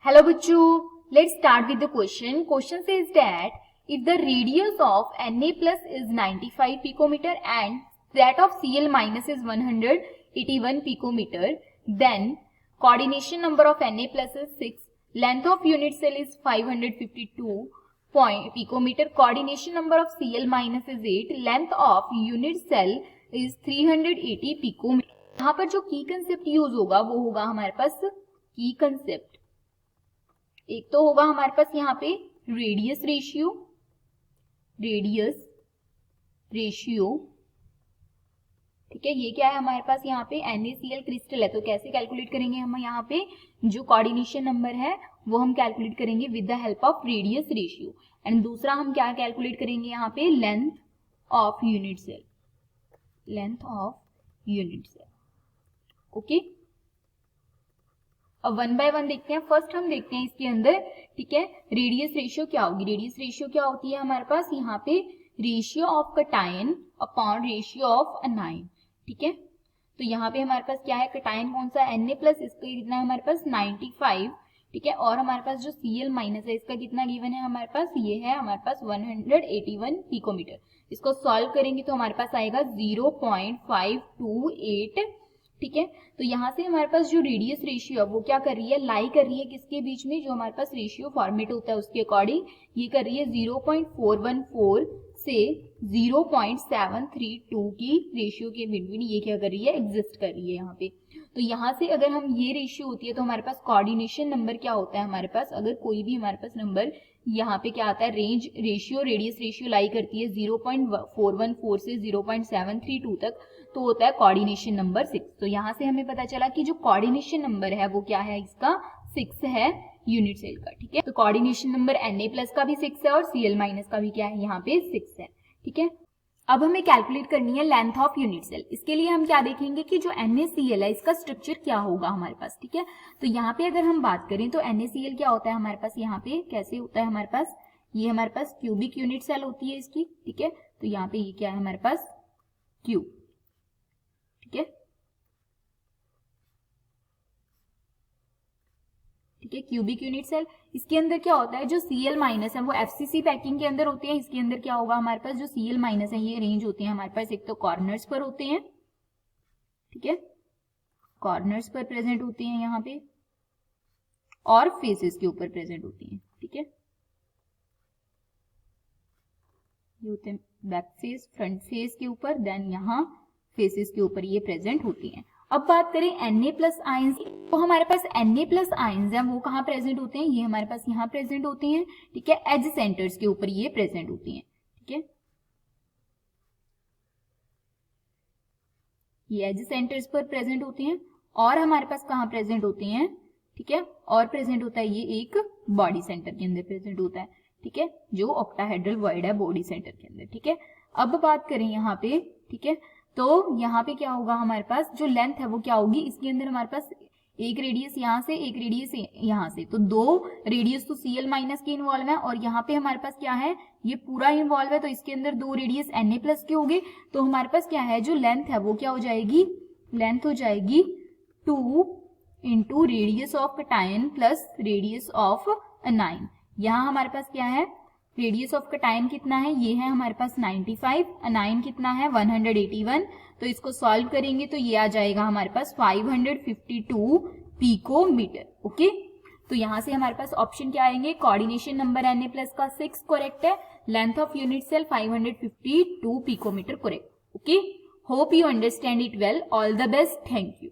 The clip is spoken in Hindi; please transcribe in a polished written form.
Hello बच्चों, let's start with the question. Question says that if the radius of Na plus is 95 picometer and that of Cl minus is 181 picometer, then coordination number of Na plus is 6, length of unit cell is 552 picometer, coordination number of Cl minus is 8, length of unit cell is 380 picometer. यहाँ पर जो की कंसेप्ट यूज होगा वो होगा हमारे पास की कंसेप्ट. एक तो होगा हमारे पास यहाँ पे रेडियस रेशियो, ठीक है. ये क्या है हमारे पास यहाँ पे NaCl क्रिस्टल है, तो कैसे कैलकुलेट करेंगे हम यहाँ पे जो कोऑर्डिनेशन नंबर है वो हम कैलकुलेट करेंगे with the help of radius ratio. And दूसरा हम क्या कैलकुलेट करेंगे यहाँ पे length of unit cell, okay. अब वन बाय वन देखते हैं. फर्स्ट हम देखते हैं इसके अंदर, ठीक है, रेडियस रेशियो क्या होगी. रेडियस रेशियो क्या होती है हमारे पास यहाँ पे ratio of cation upon ratio of अनायन, ठीक है. तो यहाँ पे हमारे पास क्या है, कटायन कौन सा Na प्लस, इसका कितना है हमारे पास 95, ठीक है. और हमारे पास जो Cl माइनस है इसका कितना गिवन है हमारे पास, ये है हमारे पास 181 पिकोमीटर. इसको सॉल्व करेंगे तो हमारे पास आएगा 0.528, ठीक है. तो यहाँ से हमारे पास जो रेडियस रेशियो है वो क्या कर रही है, लाई कर रही है किसके बीच में, जो हमारे पास रेशियो फॉर्मेट होता है उसके अकॉर्डिंग ये कर रही है 0.414 से 0.732 की रेशियो के बिटवीन ये क्या कर रही है, एग्जिस्ट कर रही है यहाँ पे. तो यहाँ से अगर हम ये रेशियो होती है तो हमारे पास कोऑर्डिनेशन नंबर क्या होता है हमारे पास, अगर कोई भी हमारे पास नंबर यहाँ पे क्या आता है, रेंज रेशियो रेडियस रेशियो लाई करती है 0.414 से 0.732 तक, तो होता है कोऑर्डिनेशन नंबर 6. तो यहाँ से हमें पता चला कि जो कोऑर्डिनेशन नंबर है वो क्या है, इसका 6 है यूनिट सेल का, ठीक है. तो कोऑर्डिनेशन नंबर Na प्लस का भी 6 है और Cl माइनस का भी क्या है यहाँ पे 6 है, ठीक है. अब हमें कैलकुलेट करनी है लेंथ ऑफ यूनिट सेल. इसके लिए हम क्या देखेंगे कि जो NaCl है इसका स्ट्रक्चर क्या होगा हमारे पास, ठीक है. तो यहाँ पे अगर हम बात करें तो NaCl क्या होता है हमारे पास, यहाँ पे कैसे होता है हमारे पास, ये हमारे पास क्यूबिक यूनिट सेल होती है इसकी, ठीक है. तो यहाँ पे ये क्या है हमारे पास क्यूब, ठीक है, ठीक है, क्यूबिक यूनिट सेल. इसके अंदर क्या होता है, जो Cl माइनस है वो FCC पैकिंग के अंदर होते हैं. इसके अंदर क्या होगा हमारे पास, जो Cl माइनस है ये अरेंज होते हैं हमारे पास, एक तो कॉर्नर्स पर होते हैं, ठीक है, कॉर्नर्स पर प्रेजेंट होते हैं यहाँ पे, और फेसेस के ऊपर प्रेजेंट होती हैं, ठीक है. ये होते हैं बैक फेस, फ्रंट फेस के ऊपर, देन यहाँ फेसेस के ऊपर ये प्रेजेंट होती हैं. अब बात करें Na प्लस आयंस, तो हमारे पास Na प्लस आयंस है वो कहाँ प्रेजेंट होते हैं, ये हमारे पास यहाँ प्रेजेंट होते हैं, ठीक है, एज सेंटर्स के ऊपर ये प्रेजेंट होती हैं, ठीक है. ये एज सेंटर्स पर प्रेजेंट होती हैं. और हमारे पास कहाँ प्रेजेंट होती हैं, ठीक है, और प्रेजेंट होता है ये एक बॉडी सेंटर के अंदर प्रेजेंट होता है, ठीक है, जो ऑक्टाहेड्रल वॉइड है बॉडी सेंटर के अंदर, ठीक है. अब बात करें यहाँ पे, ठीक है, तो यहाँ पे क्या होगा हमारे पास, जो लेंथ है वो क्या होगी, इसके अंदर हमारे पास एक रेडियस यहाँ से, एक रेडियस यहाँ से, तो दो रेडियस तो Cl माइनस के इन्वॉल्व है, और यहाँ पे हमारे पास क्या है, ये पूरा इन्वॉल्व है, तो इसके अंदर दो रेडियस Na प्लस के होंगे. तो हमारे पास क्या है, जो लेंथ है वो क्या हो जाएगी, लेंथ हो जाएगी 2 into radius of cation plus radius of अनायन. यहाँ हमारे पास क्या है, रेडियस ऑफ कटायन कितना है, ये है हमारे पास 95, अनायन कितना है 181. तो इसको सॉल्व करेंगे तो ये आ जाएगा हमारे पास 552 पिकोमीटर, ओके. तो यहाँ से हमारे पास ऑप्शन क्या आएंगे, कोऑर्डिनेशन नंबर Na प्लस का 6 करेक्ट है, length of unit cell 552 picometre correct, okay. Hope you understand it well. All the best, thank you.